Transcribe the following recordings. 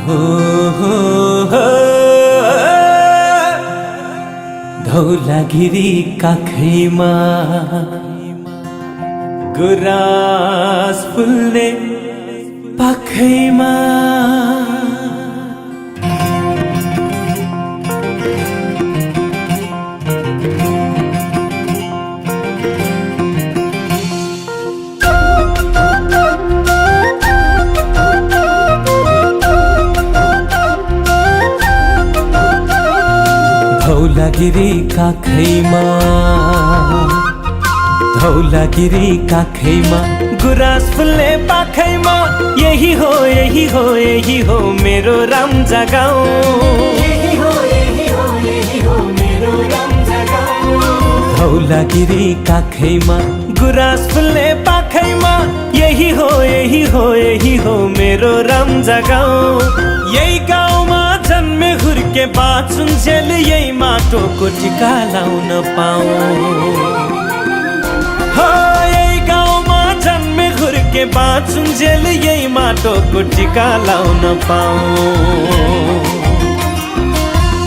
हो धौलागिरी काखैमा गुराँस फुल्ने पाखैमा धौलागिरी काखैमा गुराँस फुल्ने पाखैमा यही हो मेरो राम्जा गाउँ। धौलागिरी काखैमा गुराँस फुल्ने पाखैमा यही हो मेरो राम्जा गाउँ। यही गाउँमा जन्मे हुर्के बाँचुन्जेल यही माटोको टिका लाउन पाऊँ। यही गाउँमा जन्मे हुर्के बाँचुन्जेल यही माटोको टिका लाउन पाऊँ।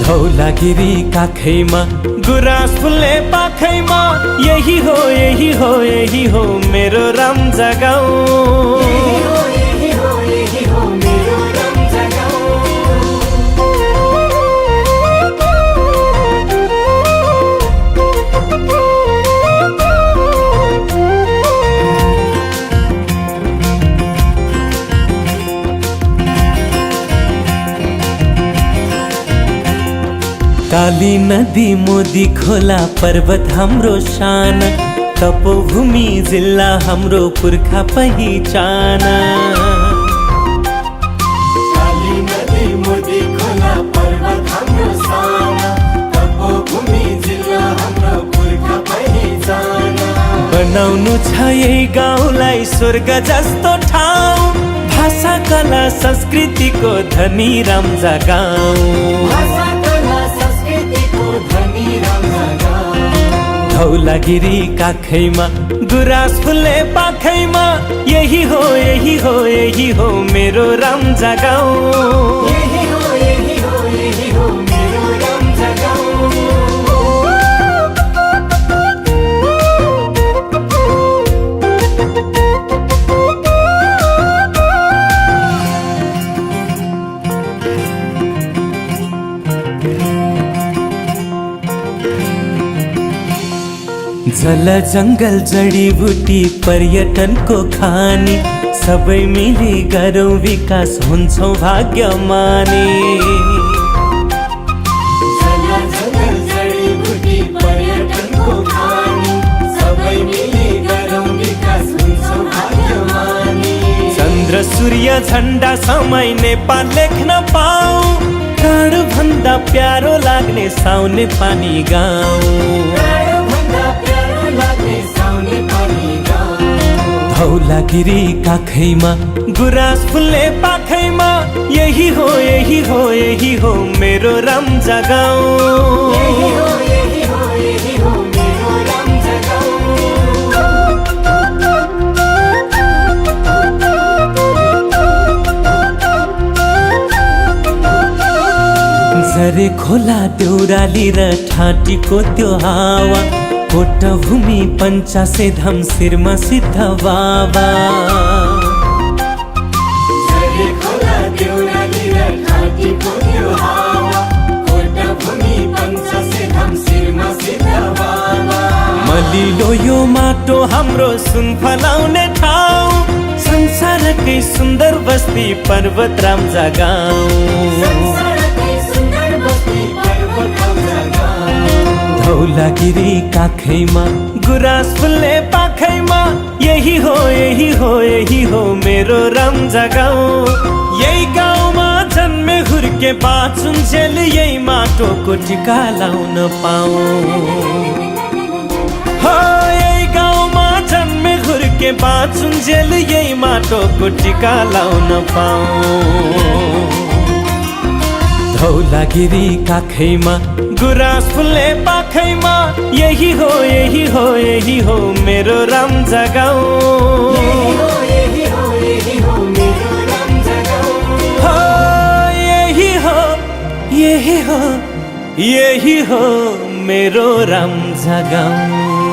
धौलागिरी काखैमा गुराँस फुल्ने पाखैमा यही हो मेरो राम्जा गाउँ। काली नदी मोदी खोला पर्वत हाम्रो शान, तपोभूमि जिल्ला हाम्रो पुर्खा पहिचान। काली नदी मोदी खोला पर्वत हाम्रो शान, तपोभूमि जिल्ला हाम्रो पुर्खा पहिचान। बनाउनु छ यही गाउँलाई स्वर्ग जस्तो ठाउँ, भाषा कला संस्कृतिको धनी राम्जा गाउँ। धौलागिरी काखैमा गुराँस फुल्ने पाखैमा यही हो मेरो राम्जा गाउँ। जल जंगल जडीबुटी पर्यटनको खानी, सबै मिली गरौँ विकास हुन्छौँ भाग्यमानी। जल जंगल जडीबुटी पर्यटनको खानी, सबै मिली गरौँ विकास हुन्छौँ भाग्यमानी। चन्द्र सूर्य झण्डा समय नेपाल लेख्न पाऊँ, प्राण भन्दा प्यारो लाग्ने साउने पानी गाउँ। धौलागिरी काखैमा गुराँस फुल्ने पाखैमा यही हो मेरो राम्जा गाउँ। झरे खोला देउराली र ठाटीको त्यो हावा, कोटभूमि पञ्चासे धाम शिरमा सिद्ध बाबा। झरे खोला देउराली र ठाटीको त्यो हावा, कोटभूमि पञ्चासे धाम शिरमा सिद्ध बाबा। मलिलो यो माटो हाम्रो सुन फलाउने ठाउँ, संसारकै सुन्दर बस्ती पर्वत राम्जा गाउँ। धौलागिरी काखैमा गुराँस फुल्ने पाखैमा यही हो मेरो राम्जा गाउँ। यही गाउँमा जन्मे हुर्के बाँचुन्जेल यही माटोको टिका लाउन पाऊँ। यही गाउँमा जन्मे हुर्के बाँचुन्जेल यही माटोको टिका लाउन पाऊँ। धौलागिरी काखैमा गुराँस फुल्ने पाखैमा यही हो मेरो राम्जा गाउँ। यही हो मेरो राम्झा गाउँ।